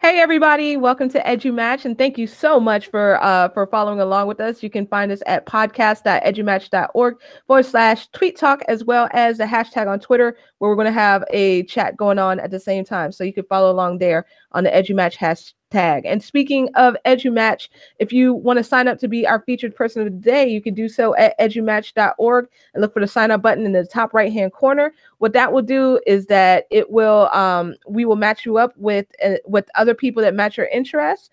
Hey everybody, welcome to EduMatch, and thank you so much for following along with us. You can find us at podcast.edumatch.org/tweet talk, as well as the hashtag on Twitter, where we're going to have a chat going on at the same time. So you can follow along there on the EduMatch hashtag. And speaking of EduMatch, if you want to sign up to be our featured person of the day, you can do so at edumatch.org and look for the sign up button in the top right hand corner. What that will do is that it will we will match you up with other people that match your interests.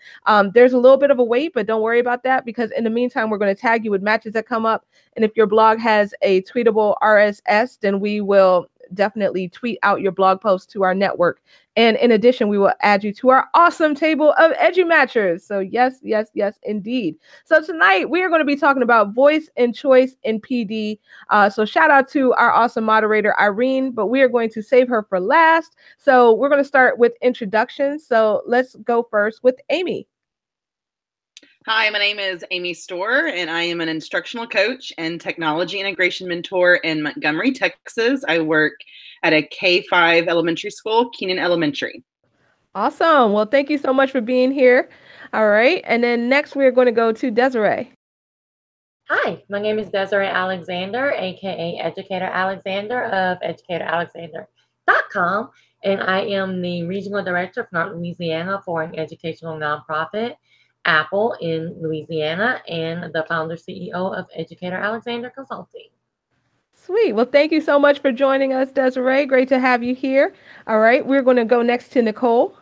There's a little bit of a wait, but don't worry about that, because in the meantime, we're going to tag you with matches that come up. And if your blog has a tweetable RSS, then we will definitely tweet out your blog post to our network. And in addition, we will add you to our awesome table of EduMatchers. So yes, yes, yes, indeed. So tonight we are going to be talking about voice and choice in PD. So shout out to our awesome moderator, Irene, but we are going to save her for last. So we're going to start with introductions. So let's go first with Amy. Hi, my name is Amy Storr, and I am an instructional coach and technology integration mentor in Montgomery, Texas. I work at a K-5 elementary school, Keenan Elementary. Awesome. Well, thank you so much for being here. All right. And then next, we're going to go to Desiree. Hi, my name is Desiree Alexander, aka Educator Alexander of educatoralexander.com, and I am the Regional Director for North Louisiana for an educational nonprofit, Apple, in Louisiana, and the founder CEO of Educator Alexander Consulting. Sweet. Well, thank you so much for joining us, Desiree. Great to have you here. All right, we're going to go next to Nicole.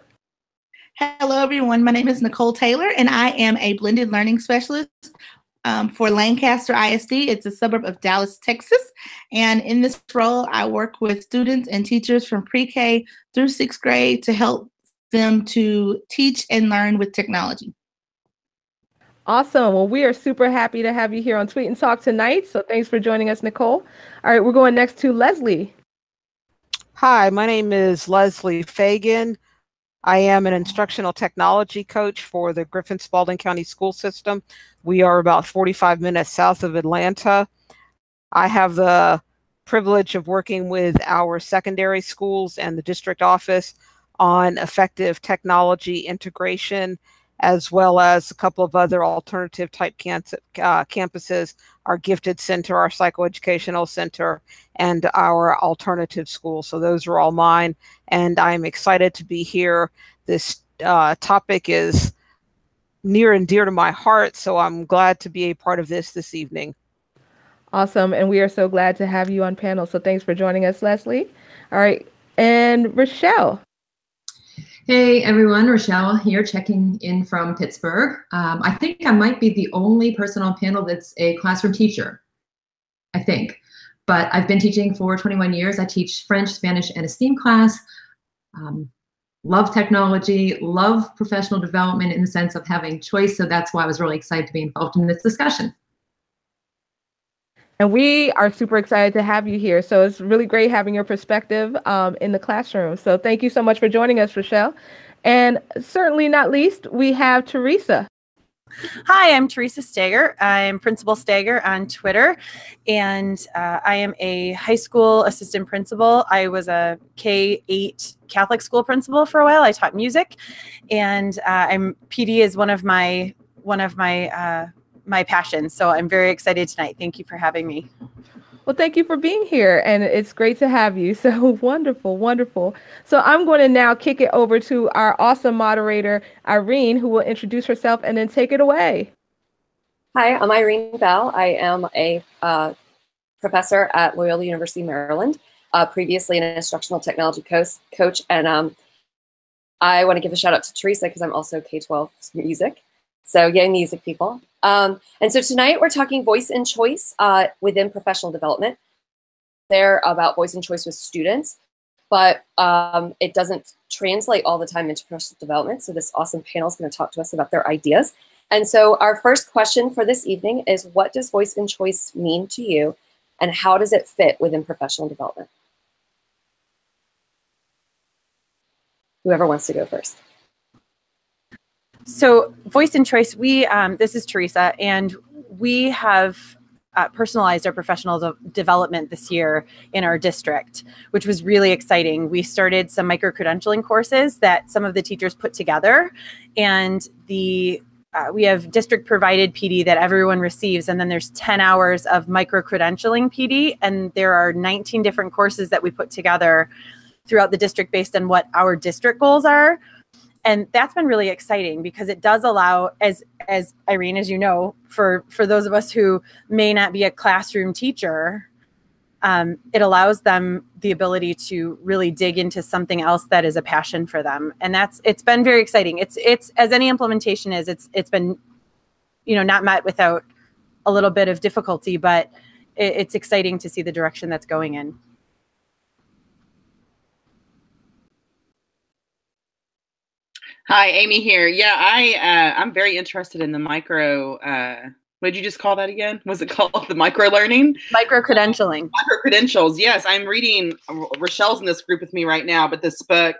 Hello, everyone. My name is Nicole Taylor, and I am a blended learning specialist for Lancaster ISD. It's a suburb of Dallas, Texas. And in this role, I work with students and teachers from pre-K through 6th grade to help them to teach and learn with technology. Awesome. Well, we are super happy to have you here on Tweet and Talk tonight. So thanks for joining us, Nicole. All right, we're going next to Leslie. Hi, my name is Leslie Fagan. I am an instructional technology coach for the Griffin-Spalding County School System. We are about 45 minutes south of Atlanta. I have the privilege of working with our secondary schools and the district office on effective technology integration, as well as a couple of other alternative type campuses, our gifted center, our psychoeducational center, and our alternative school. So those are all mine, and I'm excited to be here. This topic is near and dear to my heart, so I'm glad to be a part of this evening. Awesome, and we are so glad to have you on panel. So thanks for joining us, Leslie. All right, and Rochelle. Hey everyone, Rochelle here, checking in from Pittsburgh. I think I might be the only person on panel that's a classroom teacher, I think. But I've been teaching for 21 years. I teach French, Spanish, and a STEAM class. Love technology, love professional development in the sense of having choice. So that's why I was really excited to be involved in this discussion. And we are super excited to have you here. So it's really great having your perspective in the classroom. So thank you so much for joining us, Rochelle. And certainly not least, we have Teresa. Hi, I'm Teresa Stager. I'm Principal Stager on Twitter, and I am a high school assistant principal. I was a K-8 Catholic school principal for a while. I taught music, and PD is one of my passions. So I'm very excited tonight. Thank you for having me. Well, thank you for being here, and it's great to have you. So wonderful, wonderful. So I'm going to now kick it over to our awesome moderator, Irene, who will introduce herself and then take it away. Hi, I'm Irene Bal. I am a professor at Loyola University, Maryland, previously an instructional technology coach, and I want to give a shout out to Teresa because I'm also K-12 music. So yay, music people. And so tonight we're talking voice and choice within professional development. They're about voice and choice with students, but it doesn't translate all the time into professional development. So this awesome panel is going to talk to us about their ideas. And so our first question for this evening is, what does voice and choice mean to you, and how does it fit within professional development? Whoever wants to go first. So voice and choice, this is Teresa, and we have personalized our professional development this year in our district, which was really exciting. We started some micro-credentialing courses that some of the teachers put together, and we have district provided PD that everyone receives, and then there's 10 hours of micro-credentialing PD, and there are 19 different courses that we put together throughout the district based on what our district goals are. And that's been really exciting because it does allow, as Irene, as you know, for those of us who may not be a classroom teacher, it allows them the ability to really dig into something else that is a passion for them. And it's been very exciting. It's as any implementation is, it's been, not met without a little bit of difficulty, but it's exciting to see the direction that's going in. Hi, Amy here. Yeah, I'm very interested in the micro, what did you just call that again? Was it called the micro learning? Micro-credentialing. Micro-credentials, yes. I'm reading, Rochelle's in this group with me right now, but this book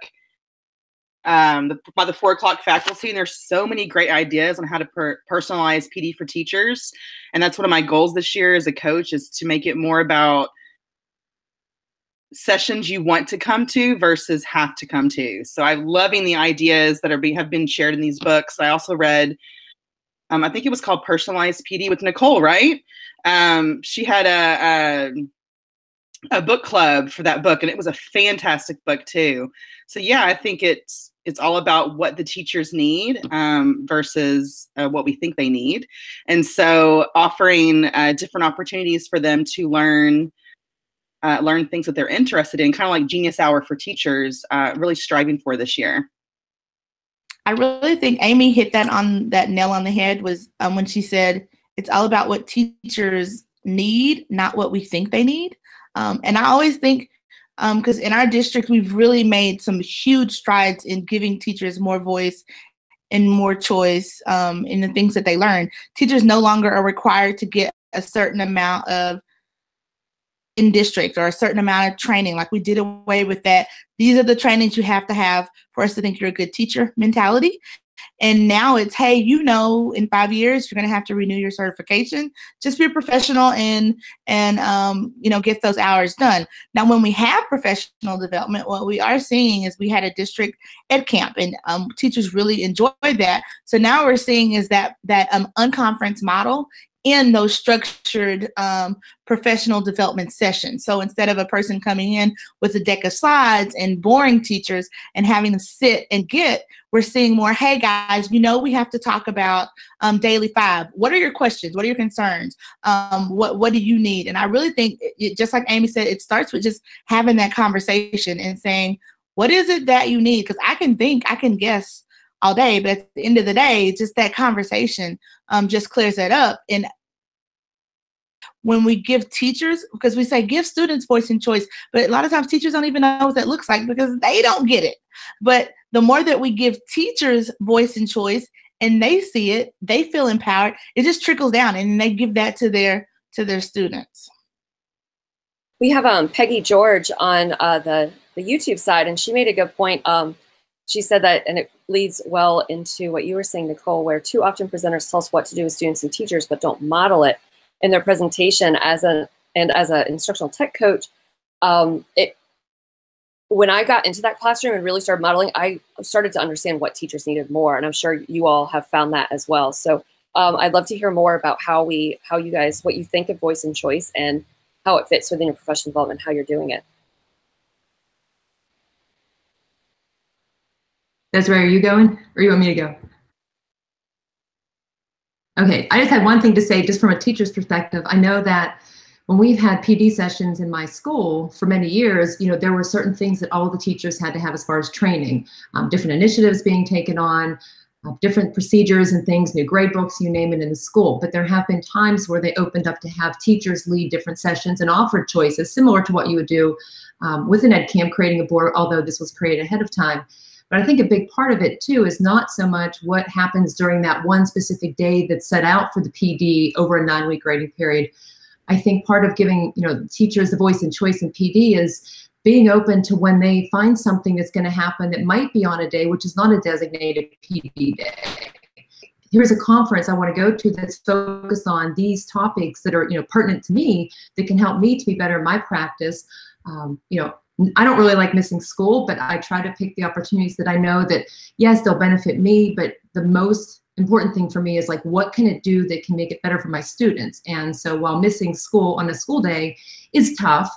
by the 4 o'clock faculty, and there's so many great ideas on how to personalize PD for teachers. And that's one of my goals this year as a coach, is to make it more about sessions you want to come to versus have to come to. So I'm loving the ideas that have been shared in these books. I also read, I think it was called Personalized PD with Nicole, right? She had a book club for that book, and it was a fantastic book too. So yeah, I think it's all about what the teachers need versus what we think they need. And so offering different opportunities for them to learn things that they're interested in, kind of like Genius Hour for teachers, really striving for this year. I really think Amy hit that nail on the head was when she said it's all about what teachers need, not what we think they need. And I always think, because in our district, we've really made some huge strides in giving teachers more voice and more choice in the things that they learn. Teachers no longer are required to get a certain amount of in district or a certain amount of training. Like, we did away with that. These are the trainings you have to have for us to think you're a good teacher mentality. And now it's, hey, in 5 years, you're going to have to renew your certification. Just be a professional and get those hours done. Now, when we have professional development, what we are seeing is we had a district ed camp, and teachers really enjoyed that. So now we're seeing is that unconference model in those structured professional development sessions. So instead of a person coming in with a deck of slides and boring teachers and having them sit and we're seeing more, hey guys, we have to talk about daily 5. What are your questions? What are your concerns? What do you need? And I really think, just like Amy said, it starts with just having that conversation and saying, what is it that you need? Because I can guess all day, but at the end of the day, just that conversation just clears that up. And when we give teachers, because we say give students voice and choice, but a lot of times teachers don't even know what that looks like because they don't get it. But the more that we give teachers voice and choice and they see it, they feel empowered, it just trickles down and they give that to their students. We have Peggy George on the YouTube side, and she made a good point. She said that, and it leads well into what you were saying, Nicole, where too often presenters tell us what to do with students and teachers, but don't model it in their presentation. As an instructional tech coach, when I got into that classroom and really started modeling, I started to understand what teachers needed more, and I'm sure you all have found that as well. So I'd love to hear more about what you think of voice and choice and how it fits within your professional development, how you're doing it. Desiree, are you going, or you want me to go? Okay, I just had one thing to say, just from a teacher's perspective. I know that when we've had PD sessions in my school for many years, there were certain things that all the teachers had to have as far as training, different initiatives being taken on, different procedures and things, new grade books, you name it, in the school. But there have been times where they opened up to have teachers lead different sessions and offered choices, similar to what you would do with an ed camp, creating a board, although this was created ahead of time. But I think a big part of it too is not so much what happens during that one specific day that's set out for the PD over a 9-week grading period. I think part of giving teachers the voice and choice in PD is being open to when they find something that's going to happen that might be on a day which is not a designated PD day. here's a conference I want to go to that's focused on these topics that are, pertinent to me, that can help me to be better in my practice. I don't really like missing school, but I try to pick the opportunities that I know that, yes, they'll benefit me, but the most important thing for me is like, what can it do that can make it better for my students? And so while missing school on a school day is tough,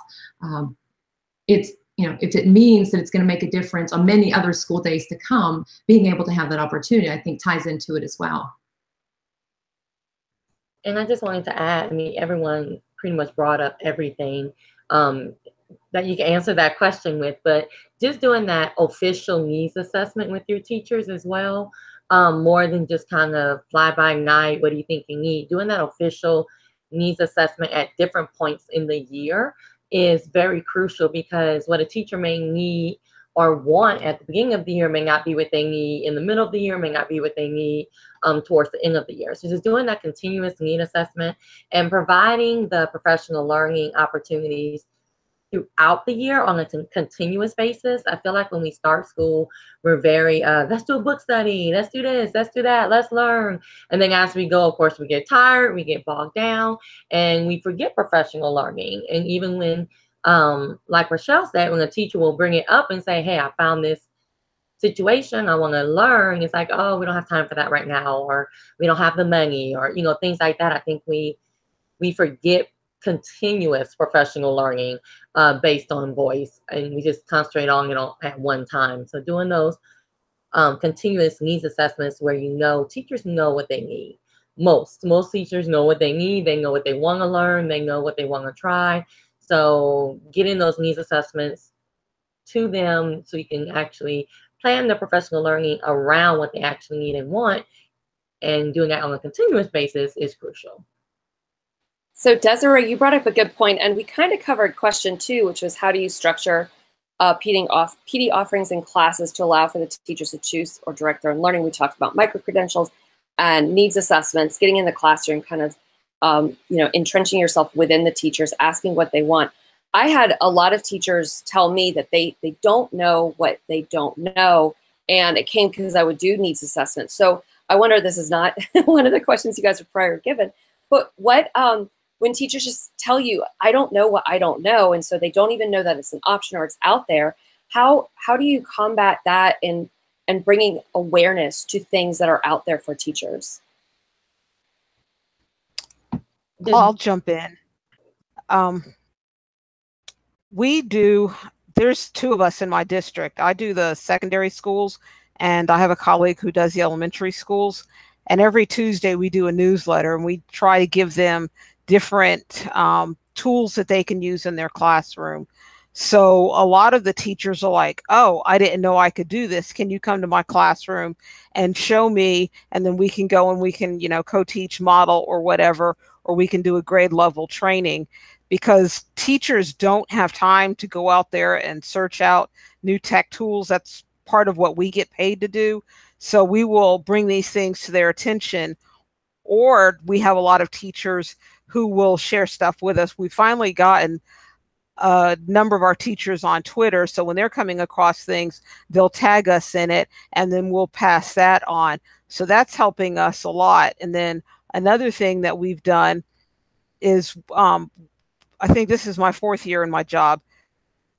if it means that it's going to make a difference on many other school days to come, being able to have that opportunity, I think, ties into it as well. And I just wanted to add, I mean, everyone pretty much brought up everything that you can answer that question with, but just doing that official needs assessment with your teachers as well, more than just kind of fly by night, what do you think you need? Doing that official needs assessment at different points in the year is very crucial, because what a teacher may need or want at the beginning of the year may not be what they need in the middle of the year, may not be what they need towards the end of the year. So just doing that continuous need assessment and providing the professional learning opportunities throughout the year on a continuous basis. I feel like when we start school, we're very, let's do a book study, let's do this, let's do that, let's learn. And then as we go, of course, we get tired, we get bogged down, and we forget professional learning. And even when, like Rochelle said, when a teacher will bring it up and say, hey, I found this situation, I want to learn, it's like, oh, we don't have time for that right now, or we don't have the money, or, things like that. I think we forget continuous professional learning based on voice, and we just concentrate on it at one time. So doing those continuous needs assessments where teachers know what they need. Most teachers know what they need. They know what they want to learn. They know what they want to try. So getting those needs assessments to them so you can actually plan the professional learning around what they actually need and want, and doing that on a continuous basis is crucial. So Desiree, you brought up a good point, and we kind of covered question 2, which was how do you structure PD offerings in classes to allow for the teachers to choose or direct their own learning. We talked about micro-credentials and needs assessments, getting in the classroom, kind of entrenching yourself within the teachers, asking what they want. I had a lot of teachers tell me that they don't know what they don't know, and it came because I would do needs assessments. So I wonder, this is not one of the questions you guys were prior given, but what when teachers just tell you, I don't know what I don't know, and so they don't even know that it's an option or it's out there, how do you combat that and bringing awareness to things that are out there for teachers? I'll jump in. There's 2 of us in my district. I do the secondary schools, and I have a colleague who does the elementary schools. And every Tuesday we do a newsletter, and we try to give them different tools that they can use in their classroom. So a lot of the teachers are like, oh, I didn't know I could do this. Can you come to my classroom and show me? And then we can go and we can, co-teach, model, or whatever, or we can do a grade level training, because teachers don't have time to go out there and search out new tech tools. That's part of what we get paid to do. So we will bring these things to their attention, or we have a lot of teachers who will share stuff with us. We've finally gotten a number of our teachers on Twitter, so when they're coming across things, they'll tag us in it, and then we'll pass that on. So that's helping us a lot. And then another thing that we've done is, I think this is my 4th year in my job.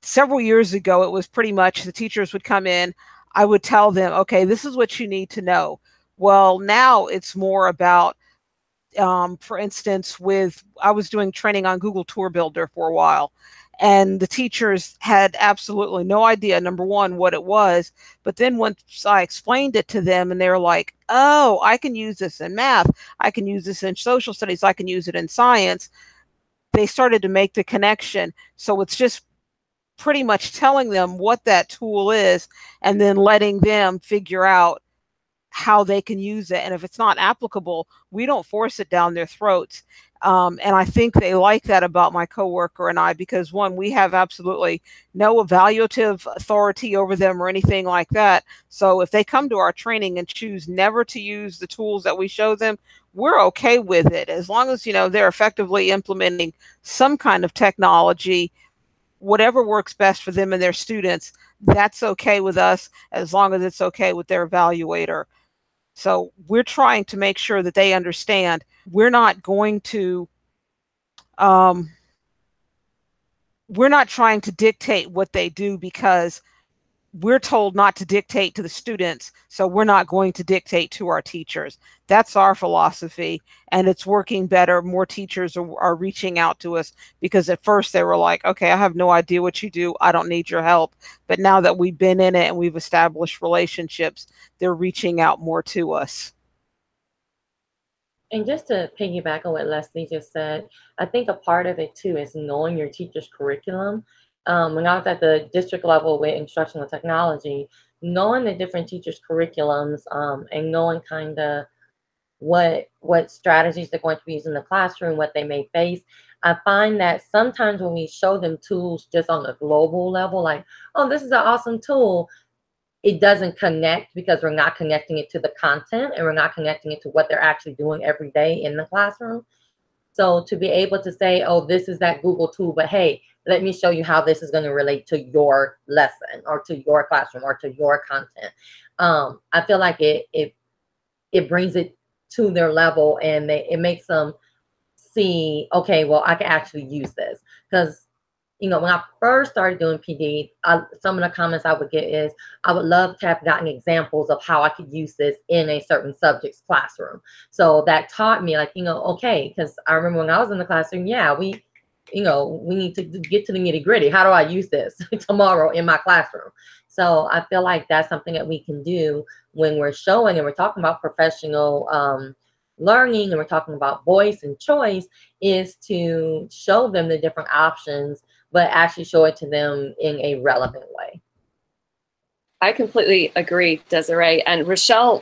Several years ago, it was pretty much the teachers would come in, I would tell them, okay, this is what you need to know. Well, now it's more about, for instance, I was doing training on Google Tour Builder for a while, and the teachers had absolutely no idea, number one, what it was. But then once I explained it to them, and they were like, oh, I can use this in math, I can use this in social studies, I can use it in science, they started to make the connection. So it's just pretty much telling them what that tool is, and then letting them figure out how they can use it. And if it's not applicable, we don't force it down their throats. And I think they like that about my coworker and I, because 1, we have absolutely no evaluative authority over them or anything like that. So if they come to our training and choose never to use the tools that we show them, we're okay with it. As long as, they're effectively implementing some kind of technology, whatever works best for them and their students, that's okay with us, as long as it's okay with their evaluator. So we're trying to make sure that they understand we're not going to, we're not trying to dictate what they do because we're told not to dictate to the students, so we're not going to dictate to our teachers. That's our philosophy, and it's working better. More teachers are reaching out to us, because at first they were like, okay, I have no idea what you do. I don't need your help. But now that we've been in it and we've established relationships, they're reaching out more to us. And just to piggyback on what Leslie just said, I think a part of it too is knowing your teacher's curriculum. When I was at the district level with instructional technology, knowing the different teachers' curriculums, and knowing kind of what strategies they're going to be using in the classroom, what they may face. I find that sometimes when we show them tools just on a global level, like, oh, this is an awesome tool, it doesn't connect because we're not connecting it to the content and we're not connecting it to what they're actually doing every day in the classroom. So to be able to say, oh, this is that Google tool, but hey, let me show you how this is going to relate to your lesson or to your classroom or to your content. I feel like it brings it to their level, and it makes them see, okay, well, I can actually use this. Because, you know, when I first started doing PD, some of the comments I would get is, I would love to have gotten examples of how I could use this in a certain subject's classroom. So that taught me, like, you know, okay, because I remember when I was in the classroom, yeah, we need to get to the nitty gritty. How do I use this tomorrow in my classroom? So I feel like that's something that we can do when we're showing and we're talking about professional learning and we're talking about voice and choice, is to show them the different options, but actually show it to them in a relevant way. I completely agree, Desiree. And Rochelle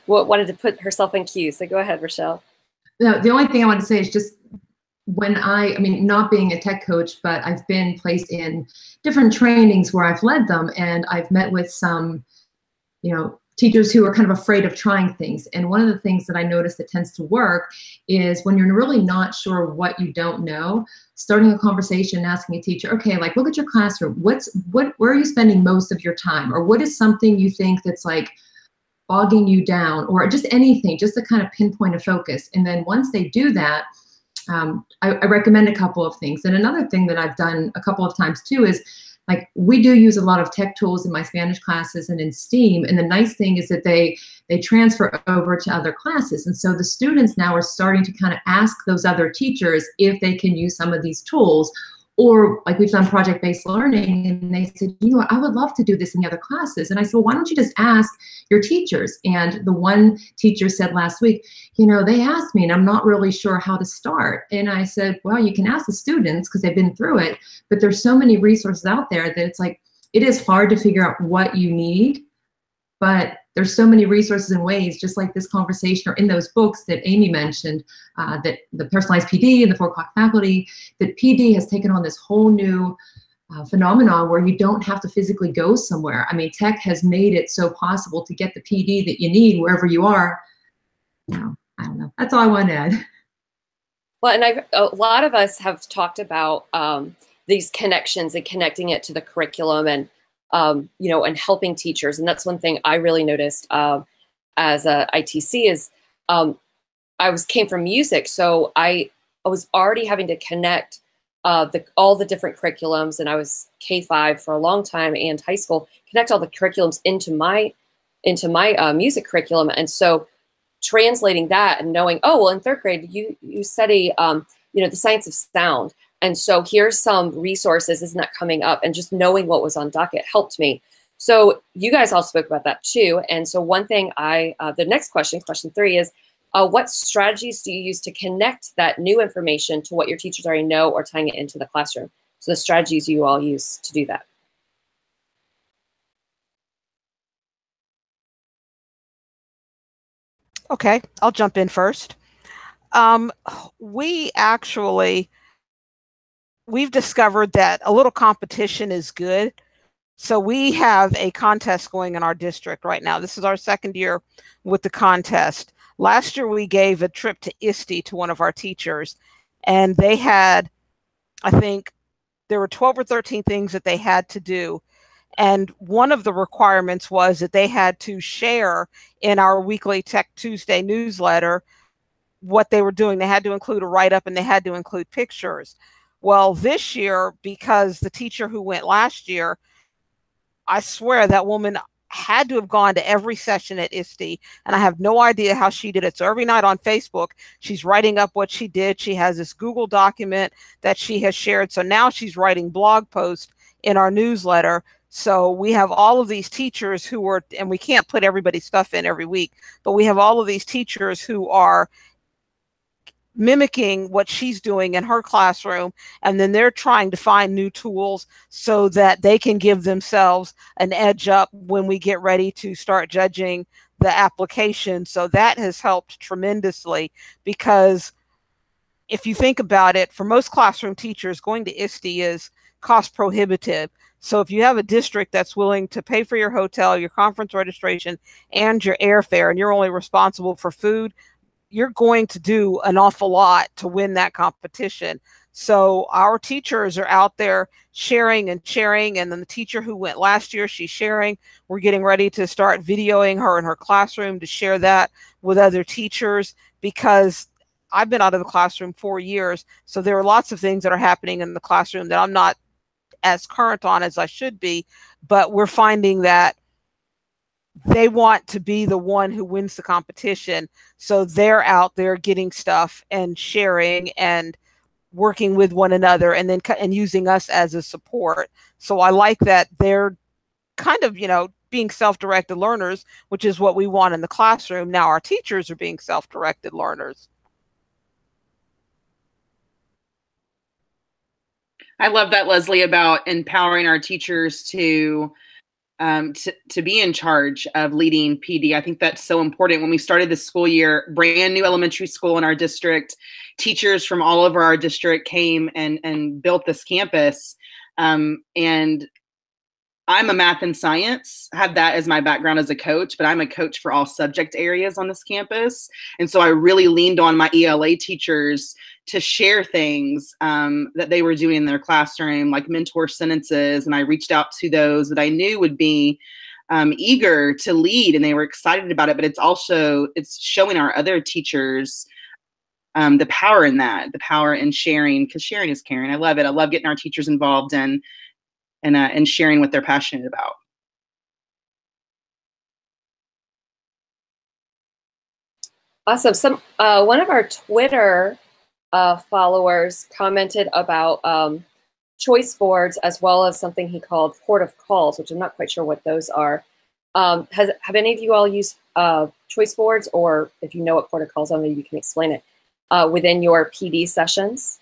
wanted to put herself in queue. So go ahead, Rochelle. No, the only thing I want to say is just when I mean, not being a tech coach, but I've been placed in different trainings where I've led them, and I've met with some, you know, teachers who are kind of afraid of trying things. And one of the things that I notice that tends to work is when you're really not sure what you don't know, starting a conversation, asking a teacher, okay, like, look at your classroom. Where are you spending most of your time? Or what is something you think that's like bogging you down, or just anything, just to kind of pinpoint a focus. And then once they do that, I recommend a couple of things. And another thing that I've done a couple of times too is, like, we do use a lot of tech tools in my Spanish classes and in STEAM. And the nice thing is that they transfer over to other classes. And so the students now are starting to kind of ask those other teachers if they can use some of these tools. Or like, we've done project-based learning, and they said, you know, I would love to do this in the other classes. And I said, well, why don't you just ask your teachers? And the one teacher said last week, you know, they asked me and I'm not really sure how to start. And I said, well, you can ask the students because they've been through it, but there's so many resources out there that it's like, it is hard to figure out what you need, but there's so many resources and ways, just like this conversation or in those books that Amy mentioned, that the personalized PD and the 4 o'clock faculty, that PD has taken on this whole new phenomenon where you don't have to physically go somewhere. I mean, tech has made it so possible to get the PD that you need wherever you are. You know, I don't know. That's all I want to add. Well, and a lot of us have talked about these connections and connecting it to the curriculum, and you know, and helping teachers. And that's one thing I really noticed as a ITC is I came from music, so I was already having to connect all the different curriculums, and I was K-5 for a long time and high school, connect all the curriculums into my music curriculum. And so translating that and knowing, oh, well, in 3rd grade, you study, you know, the science of sound. And so here's some resources, isn't that coming up? And just knowing what was on docket helped me. So you guys all spoke about that too. And so one thing the next question 3 is, what strategies do you use to connect that new information to what your teachers already know, or tying it into the classroom? So the strategies you all use to do that. Okay, I'll jump in first. We've discovered that a little competition is good. So we have a contest going in our district right now. This is our 2nd year with the contest. Last year, we gave a trip to ISTE to one of our teachers, and they had, I think there were 12 or 13 things that they had to do. And one of the requirements was that they had to share in our weekly Tech Tuesday newsletter what they were doing. They had to include a write-up and they had to include pictures. Well, this year, because the teacher who went last year, I swear that woman had to have gone to every session at ISTE, and I have no idea how she did it. So every night on Facebook, she's writing up what she did. She has this Google document that she has shared. So now she's writing blog posts in our newsletter. So we have all of these teachers who are, and we can't put everybody's stuff in every week, but we have all of these teachers who are mimicking what she's doing in her classroom, and then they're trying to find new tools so that they can give themselves an edge up when we get ready to start judging the application. So that has helped tremendously, because if you think about it, for most classroom teachers, going to ISTE is cost prohibitive. So if you have a district that's willing to pay for your hotel, your conference registration, and your airfare, and you're only responsible for food, you're going to do an awful lot to win that competition. So our teachers are out there sharing and sharing. And then the teacher who went last year, she's sharing. We're getting ready to start videoing her in her classroom to share that with other teachers, because I've been out of the classroom 4 years. So there are lots of things that are happening in the classroom that I'm not as current on as I should be, but we're finding that they want to be the one who wins the competition. So they're out there getting stuff and sharing and working with one another, and then using us as a support. So I like that they're kind of, being self-directed learners, which is what we want in the classroom. Now our teachers are being self-directed learners. I love that, Leslie, about empowering our teachers to be in charge of leading PD. I think that's so important. When we started the school year, brand new elementary school in our district, teachers from all over our district came and built this campus. And I'm a math and science, I have that as my background as a coach, but I'm a coach for all subject areas on this campus. And so I really leaned on my ELA teachers to share things that they were doing in their classroom, like mentor sentences. And I reached out to those that I knew would be eager to lead, and they were excited about it. But it's showing our other teachers the power in that, the power in sharing, because sharing is caring. I love it. I love getting our teachers involved and sharing what they're passionate about. Awesome. One of our Twitter followers commented about choice boards, as well as something he called port of calls, which I'm not quite sure what those are. Have any of you all used choice boards, or if you know what port of calls are, maybe you can explain it within your PD sessions?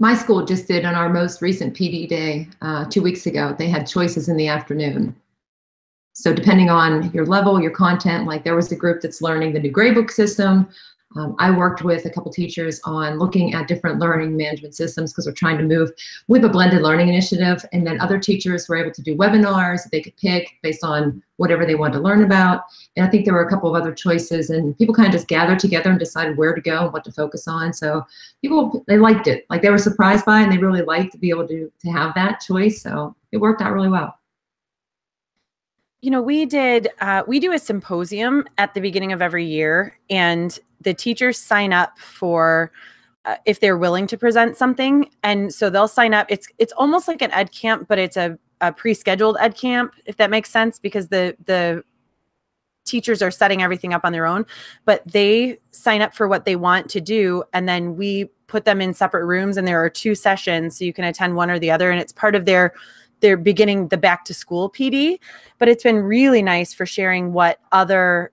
My school just did on our most recent PD day 2 weeks ago. They had choices in the afternoon. So depending on your level, your content, like there was a group that's learning the new gradebook system. I worked with a couple teachers on looking at different learning management systems, because we're trying to move with a blended learning initiative. And then other teachers were able to do webinars that they could pick based on whatever they wanted to learn about. And I think there were a couple of other choices, and people kind of just gathered together and decided where to go and what to focus on. So people, they liked it. Like they were surprised by it, and they really liked to be able to have that choice. So it worked out really well. We do a symposium at the beginning of every year, and the teachers sign up for if they're willing to present something. And so they'll sign up. It's almost like an ed camp, but it's a pre-scheduled ed camp, if that makes sense, because the teachers are setting everything up on their own, but they sign up for what they want to do. And then we put them in separate rooms, and there are 2 sessions, so you can attend one or the other. And it's part of they're beginning the back to school PD, but it's been really nice for sharing what other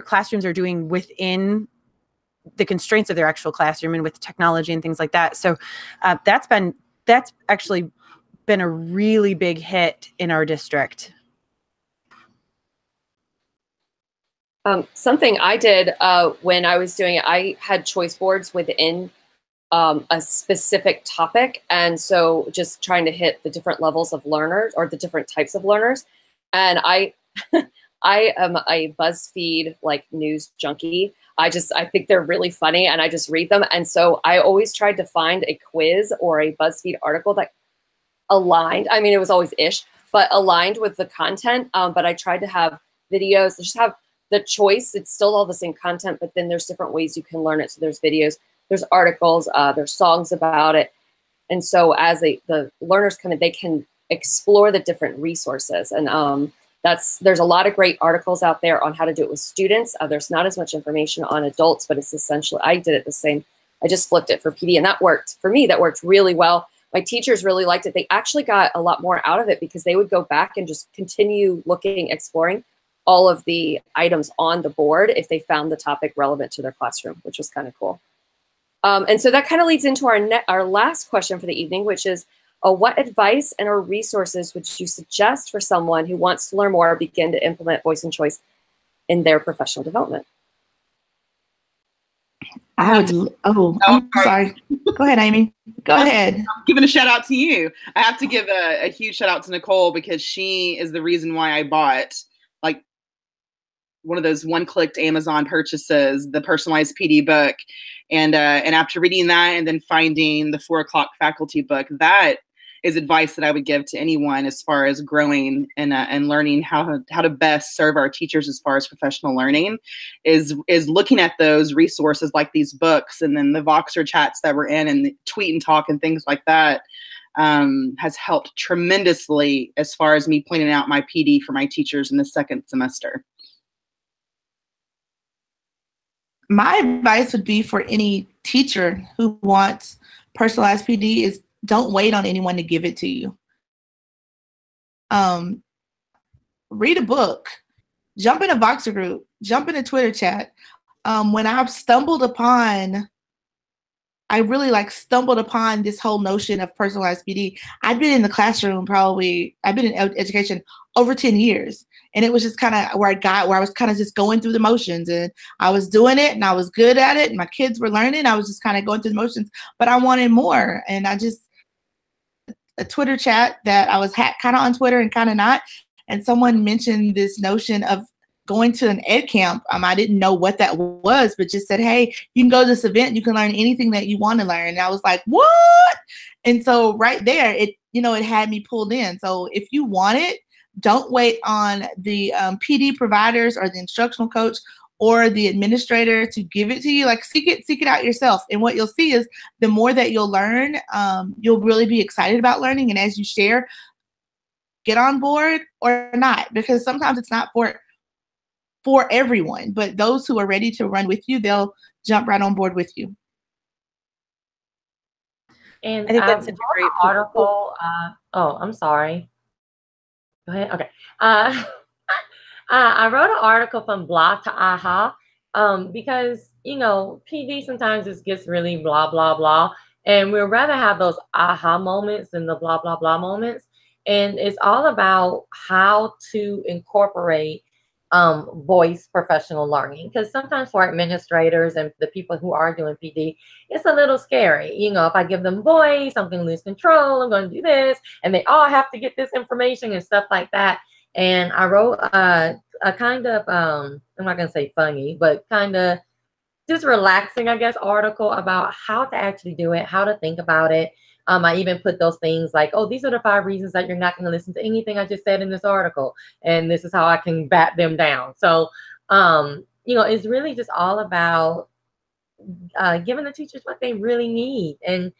classrooms are doing within the constraints of their actual classroom and with technology and things like that. So that's actually been a really big hit in our district. Something I did when I was doing it, I had choice boards within a specific topic. And so just trying to hit the different levels of learners, or the different types of learners. And I I am a BuzzFeed like news junkie. I think they're really funny and I just read them. And so I always tried to find a quiz or a BuzzFeed article that aligned. I mean, it was always ish, but aligned with the content. But I tried to have videos, just have the choice. It's still all the same content, but then there's different ways you can learn it. So there's videos, there's articles, there's songs about it. And so as the learners come in, they can explore the different resources. And there's a lot of great articles out there on how to do it with students. There's not as much information on adults, but it's essentially, I did it the same. I just flipped it for PD and that worked for me. That worked really well. My teachers really liked it. They actually got a lot more out of it because they would go back and just continue looking, exploring all of the items on the board if they found the topic relevant to their classroom, which was kind of cool. And so that kind of leads into our last question for the evening, which is, what advice and or resources would you suggest for someone who wants to learn more or begin to implement voice and choice in their professional development? I'm sorry. Go ahead, Amy. Go ahead. I'm giving a shout out to you. I have to give a huge shout out to Nicole because she is the reason why I bought like one of those one-clicked Amazon purchases, the personalized PD book. And after reading that and then finding the 4 o'clock faculty book, that is advice that I would give to anyone as far as growing and learning how to best serve our teachers as far as professional learning is looking at those resources like these books and then the Voxer chats that we're in and the tweet and talk and things like that has helped tremendously as far as me pointing out my PD for my teachers in the second semester. My advice would be for any teacher who wants personalized PD is don't wait on anyone to give it to you. Read a book, jump in a Voxer group, jump in a Twitter chat. When I really stumbled upon this whole notion of personalized PD, I've been in the classroom I've been in education over 10 years. And it was just kind of where I was kind of just going through the motions and I was doing it and I was good at it and my kids were learning. I was just kind of going through the motions, but I wanted more. And a Twitter chat that I was kind of on Twitter and kind of not. And someone mentioned this notion of going to an ed camp. I didn't know what that was, but just said, hey, you can go to this event. You can learn anything that you want to learn. And I was like, what? And so right there, it had me pulled in. So if you want it, don't wait on the PD providers or the instructional coach or the administrator to give it to you. Like seek it out yourself. And what you'll see is the more that you'll learn, you'll really be excited about learning. And as you share, get on board or not, because sometimes it's not for everyone, but those who are ready to run with you, they'll jump right on board with you. And I think that's a great article. I'm sorry. Go ahead. Okay. I wrote an article from blah to aha because, PD sometimes just gets really blah, blah, blah. And we'd rather have those aha moments than the blah, blah, blah moments. And it's all about how to incorporate voice professional learning, because sometimes for administrators and the people who are doing PD, it's a little scary. If I give them voice, I'm going to lose control, I'm going to do this, and they all have to get this information and stuff like that. And I wrote a kind of, I'm not going to say funny, but kind of just relaxing, I guess, article about how to actually do it, how to think about it. I even put those things like, these are the 5 reasons that you're not going to listen to anything I just said in this article. And this is how I can bat them down. So, it's really just all about giving the teachers what they really need. And,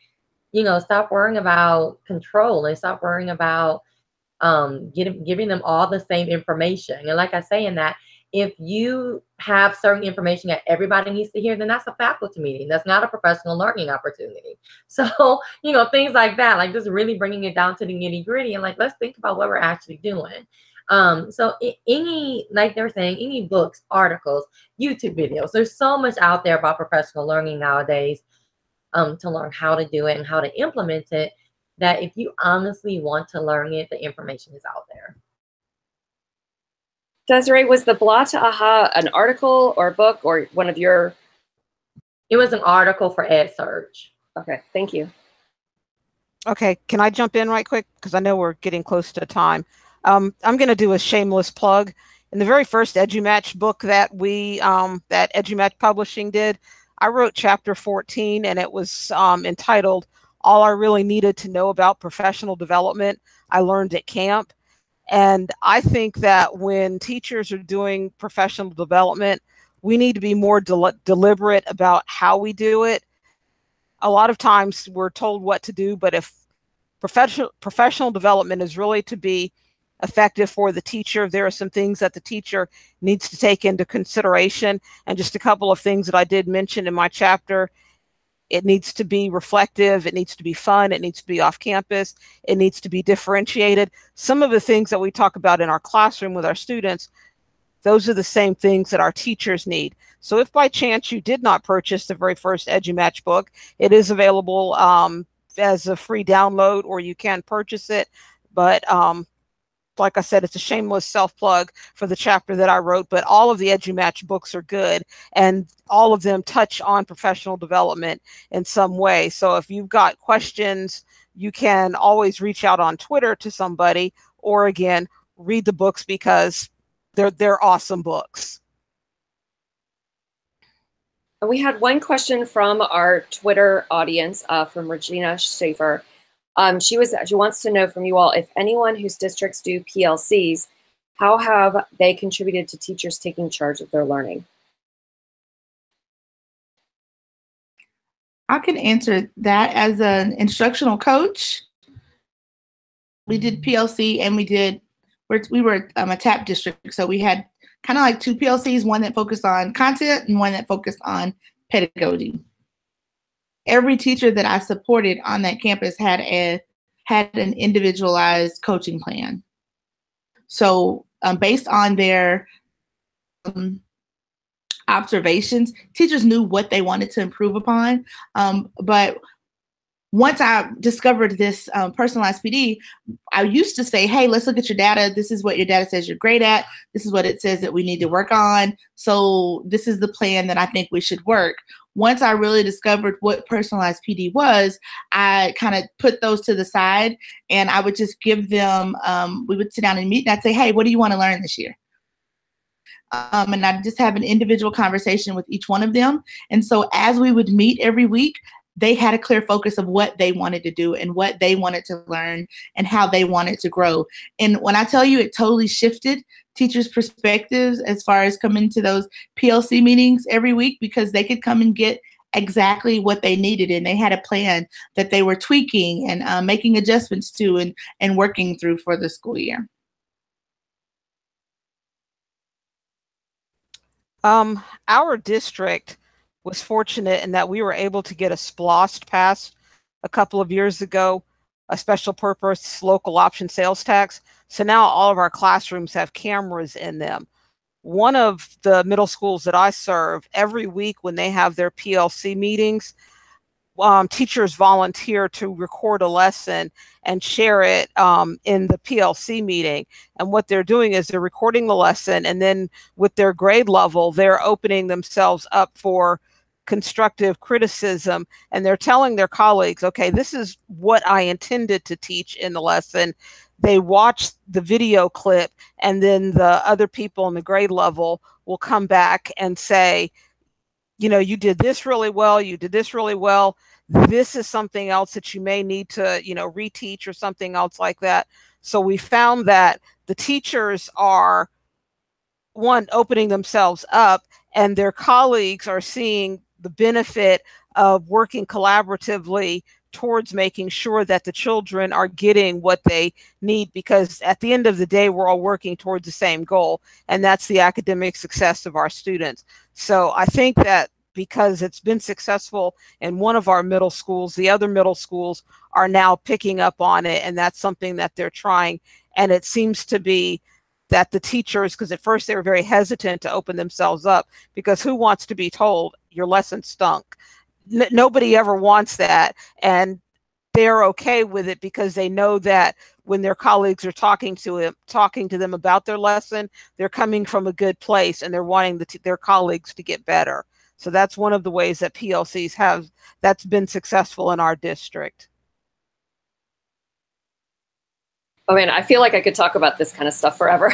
stop worrying about control and stop worrying about giving them all the same information. And like I say in that, if you have certain information that everybody needs to hear, then that's a faculty meeting. That's not a professional learning opportunity. So, things like that, like just really bringing it down to the nitty gritty and like, let's think about what we're actually doing. So like they're saying, any books, articles, YouTube videos, there's so much out there about professional learning nowadays to learn how to do it and how to implement it, that if you honestly want to learn it, the information is out there. Desiree, was the blah to aha an article or a book or one of your? It was an article for EdSurge. Okay, thank you. Okay, can I jump in right quick? Because I know we're getting close to time. I'm going to do a shameless plug. In the very first EduMatch book that that EduMatch Publishing did, I wrote chapter 14, and it was entitled "All I Really Needed to Know About Professional Development I Learned at Camp." And I think that when teachers are doing professional development, we need to be more deliberate about how we do it. A lot of times we're told what to do, but if professional development is really to be effective for the teacher, there are some things that the teacher needs to take into consideration. And just a couple of things that I did mention in my chapter: it needs to be reflective, it needs to be fun, it needs to be off campus, it needs to be differentiated. Some of the things that we talk about in our classroom with our students, those are the same things that our teachers need. So if by chance you did not purchase the very first EduMatch book, it is available as a free download, or you can purchase it. But like I said, it's a shameless self-plug for the chapter that I wrote, but all of the EduMatch books are good, and all of them touch on professional development in some way. So if you've got questions, you can always reach out on Twitter to somebody, or again, read the books, because they're awesome books. We had one question from our Twitter audience from Regina Schaefer. She wants to know from you all, if anyone whose districts do PLCs, how have they contributed to teachers taking charge of their learning? I can answer that. As an instructional coach, we did PLC, and we were a TAP district, so we had kind of like two PLCs, one that focused on content and one that focused on pedagogy. Every teacher that I supported on that campus had an individualized coaching plan. So based on their observations, teachers knew what they wanted to improve upon. But once I discovered this personalized PD, I used to say, hey, let's look at your data. This is what your data says you're great at. This is what it says that we need to work on. So this is the plan that I think we should work. Once I really discovered what personalized PD was, I kind of put those to the side, and I would just give them, we would sit down and meet, and I'd say, hey, what do you want to learn this year? And I'd just have an individual conversation with each one of them. And so as we would meet every week, they had a clear focus of what they wanted to do and what they wanted to learn and how they wanted to grow. And when I tell you, it totally shifted teachers' perspectives as far as coming to those PLC meetings every week, because they could come and get exactly what they needed, and they had a plan that they were tweaking and making adjustments to and working through for the school year. Our district was fortunate in that we were able to get a SPLOST passed a couple of years ago, a special purpose local option sales tax. So now all of our classrooms have cameras in them. One of the middle schools that I serve, every week when they have their PLC meetings, teachers volunteer to record a lesson and share it in the PLC meeting. And what they're doing is they're recording the lesson, and then with their grade level, they're opening themselves up for constructive criticism, and they're telling their colleagues, okay, this is what I intended to teach in the lesson. They watch the video clip, and then the other people in the grade level will come back and say, you know, you did this really well, you did this really well. This is something else that you may need to, you know, reteach or something else like that. So we found that the teachers are, one, opening themselves up, and their colleagues are seeing the benefit of working collaboratively towards making sure that the children are getting what they need, because at the end of the day, we're all working towards the same goal, and that's the academic success of our students. So I think that because it's been successful in one of our middle schools, the other middle schools are now picking up on it, and that's something that they're trying. And it seems to be that the teachers, because at first they were very hesitant to open themselves up, because who wants to be told your lesson stunk? Nobody ever wants that, and they're okay with it because they know that when their colleagues are talking to them about their lesson, they're coming from a good place and they're wanting their colleagues to get better. So that's one of the ways that PLCs that's been successful in our district. Oh man, I feel like I could talk about this kind of stuff forever.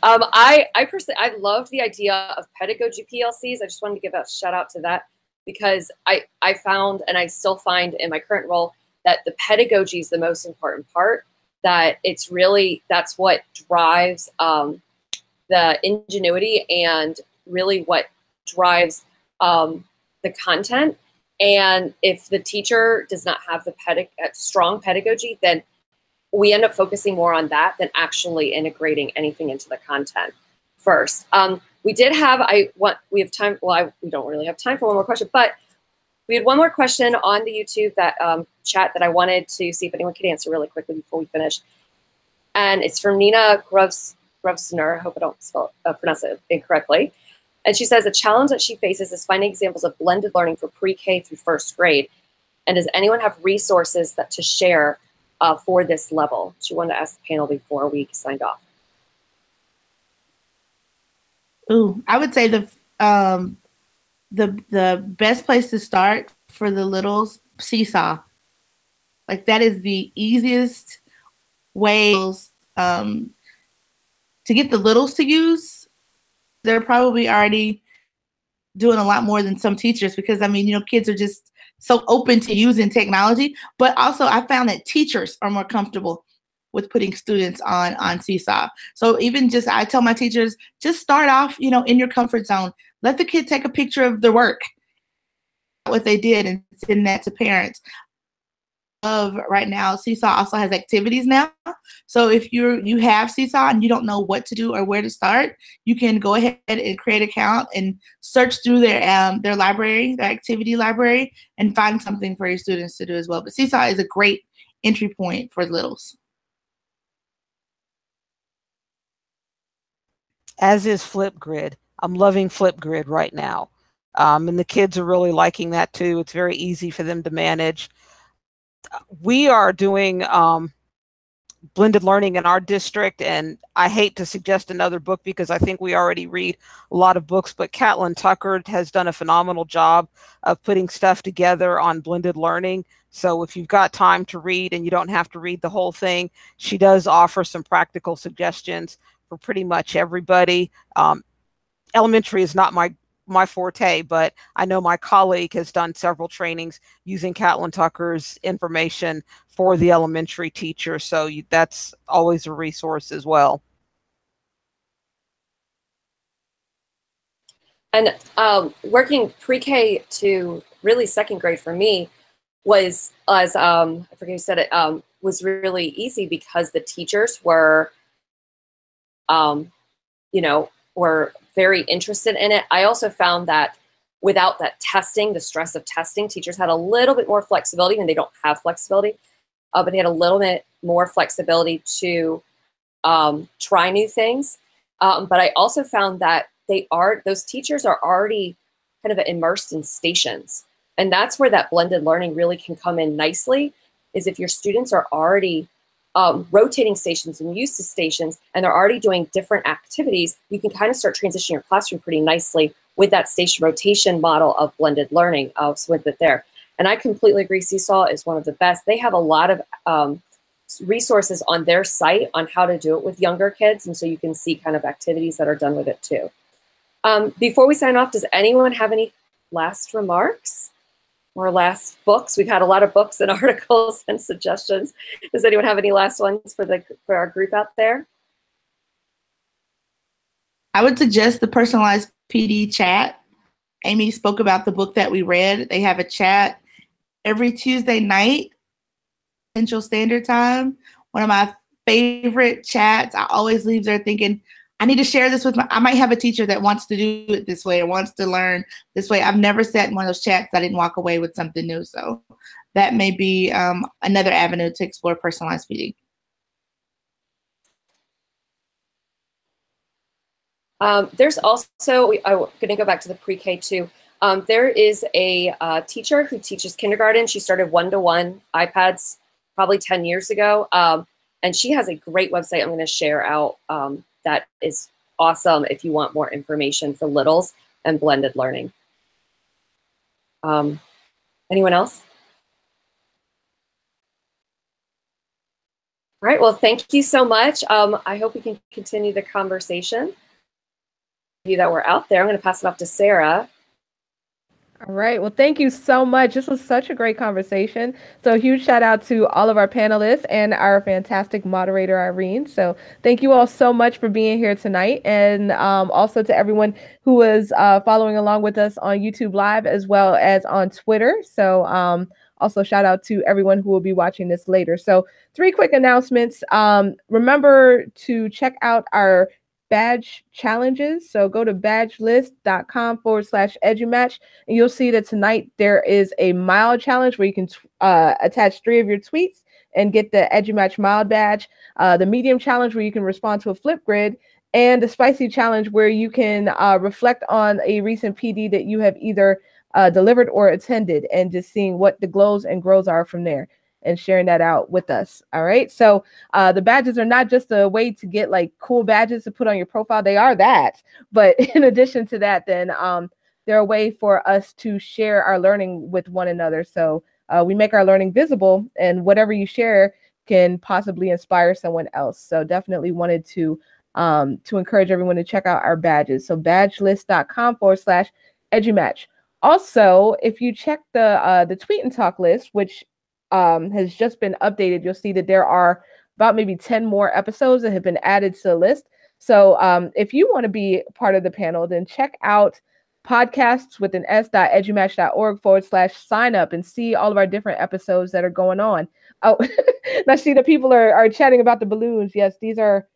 I personally, I love the idea of pedagogy PLCs. I just wanted to give a shout out to that because I found, and I still find in my current role, that the pedagogy is the most important part, that it's really, that's what drives the ingenuity and really what drives the content. And if the teacher does not have the strong pedagogy, then we end up focusing more on that than actually integrating anything into the content first. We did have, we have time, well, we don't really have time for one more question, but we had one more question on the YouTube that chat that I wanted to see if anyone could answer really quickly before we finish. And it's from Nina Grubsner. I hope I don't pronounce it incorrectly. And she says, a challenge that she faces is finding examples of blended learning for pre-K through first grade. And does anyone have resources that to share for this level? She wanted to ask the panel before we signed off. Ooh, I would say the best place to start for the littles, Seesaw. Like that is the easiest way to get the littles to use. They're probably already doing a lot more than some teachers because, I mean, you know, kids are just so open to using technology. But also I found that teachers are more comfortable with putting students on Seesaw. So even just, I tell my teachers, just start off, you know, in your comfort zone. Let the kid take a picture of their work, what they did, and send that to parents. Right now, Seesaw also has activities now. So if you have Seesaw and you don't know what to do or where to start, you can go ahead and create an account and search through their library, their activity library, and find something for your students to do as well. But Seesaw is a great entry point for littles. As is Flipgrid. I'm loving Flipgrid right now. And the kids are really liking that too. It's very easy for them to manage. We are doing blended learning in our district, and I hate to suggest another book because I think we already read a lot of books, but Catlin Tucker has done a phenomenal job of putting stuff together on blended learning. So if you've got time to read and you don't have to read the whole thing, she does offer some practical suggestions for pretty much everybody. Elementary is not my forte, but I know my colleague has done several trainings using Catlin Tucker's information for the elementary teacher. So that's always a resource as well. And working pre-K to really second grade for me was, as I forget who said it, was really easy because the teachers were, you know, were very interested in it. I also found that without that testing, the stress of testing, teachers had a little bit more flexibility, and they don't have flexibility, but they had a little bit more flexibility to try new things. But I also found that those teachers are already kind of immersed in stations. And that's where that blended learning really can come in nicely, is if your students are already rotating stations and used to stations, and they're already doing different activities, you can kind of start transitioning your classroom pretty nicely with that station rotation model of blended learning. So with it there. And I completely agree, Seesaw is one of the best. They have a lot of resources on their site on how to do it with younger kids. And so you can see kind of activities that are done with it too. Before we sign off, does anyone have any last remarks? Or last books? We've had a lot of books and articles and suggestions. Does anyone have any last ones for our group out there? I would suggest the personalized PD chat. Amy spoke about the book that we read. They have a chat every Tuesday night, Central Standard Time. One of my favorite chats. I always leave there thinking, I need to share this with I might have a teacher that wants to do it this way or wants to learn this way. I've never sat in one of those chats that I didn't walk away with something new. So that may be another avenue to explore personalized PD. There's also, I'm going to go back to the pre-K too. There is a teacher who teaches kindergarten. She started one-to-one iPads probably 10 years ago. And she has a great website I'm going to share out that is awesome if you want more information for littles and blended learning. Anyone else? All right, well, thank you so much. I hope we can continue the conversation. You that were out there, I'm going to pass it off to Sarah. All right. Well, thank you so much. This was such a great conversation. So a huge shout out to all of our panelists and our fantastic moderator, Irene. So thank you all so much for being here tonight. And also to everyone who was following along with us on YouTube Live as well as on Twitter. So also shout out to everyone who will be watching this later. So 3 quick announcements. Remember to check out our badge challenges. So go to badgelist.com/edumatch, and you'll see that tonight there is a mild challenge where you can attach 3 of your tweets and get the EduMatch mild badge, the medium challenge where you can respond to a Flipgrid, and the spicy challenge where you can reflect on a recent PD that you have either delivered or attended, and just seeing what the glows and grows are from there and sharing that out with us. All right. So the badges are not just a way to get like cool badges to put on your profile. They are that. But in addition to that, then they're a way for us to share our learning with one another. So we make our learning visible, and whatever you share can possibly inspire someone else. So definitely wanted to encourage everyone to check out our badges. So badgelist.com/edumatch. Also, if you check the Tweet and Talk list, which has just been updated, you'll see that there are about maybe 10 more episodes that have been added to the list. So if you want to be part of the panel, then check out podcasts.edumatch.org/sign up and see all of our different episodes that are going on. Oh, and I see that people are chatting about the balloons. Yes, these are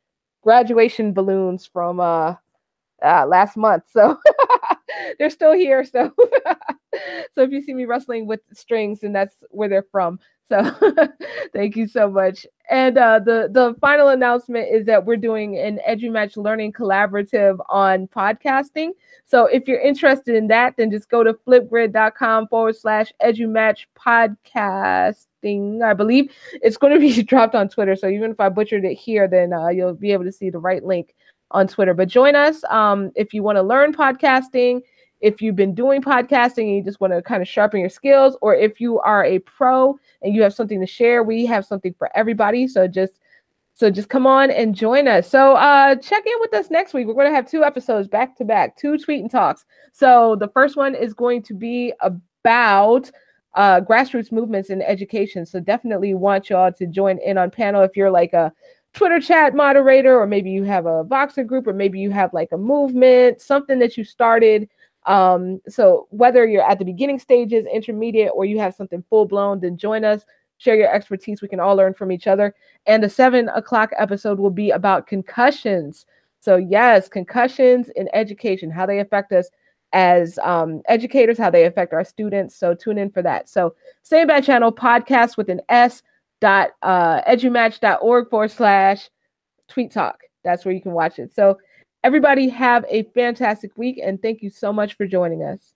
graduation balloons from last month. So they're still here. So so if you see me wrestling with strings, then that's where they're from. So thank you so much. And the final announcement is that we're doing an EduMatch Learning Collaborative on podcasting. So if you're interested in that, then just go to flipgrid.com/EduMatch podcasting. I believe it's going to be dropped on Twitter. So even if I butchered it here, then you'll be able to see the right link on Twitter. But join us if you want to learn podcasting, if you've been doing podcasting and you just want to kind of sharpen your skills, or if you are a pro and you have something to share. We have something for everybody. So just come on and join us. So check in with us next week. We're going to have 2 episodes back to back, 2 Tweet and Talks. So the first one is going to be about grassroots movements in education. So definitely want y'all to join in on panel if you're like a Twitter chat moderator, or maybe you have a Voxer group, or maybe you have like a movement, something that you started. So whether you're at the beginning stages, intermediate, or you have something full blown, then join us, share your expertise. We can all learn from each other. And the 7 o'clock episode will be about concussions. So yes, concussions in education, how they affect us as educators, how they affect our students. So tune in for that. So same bad channel, podcast with an S. edumatch.org/tweet talk. That's where you can watch it. So everybody have a fantastic week, and thank you so much for joining us.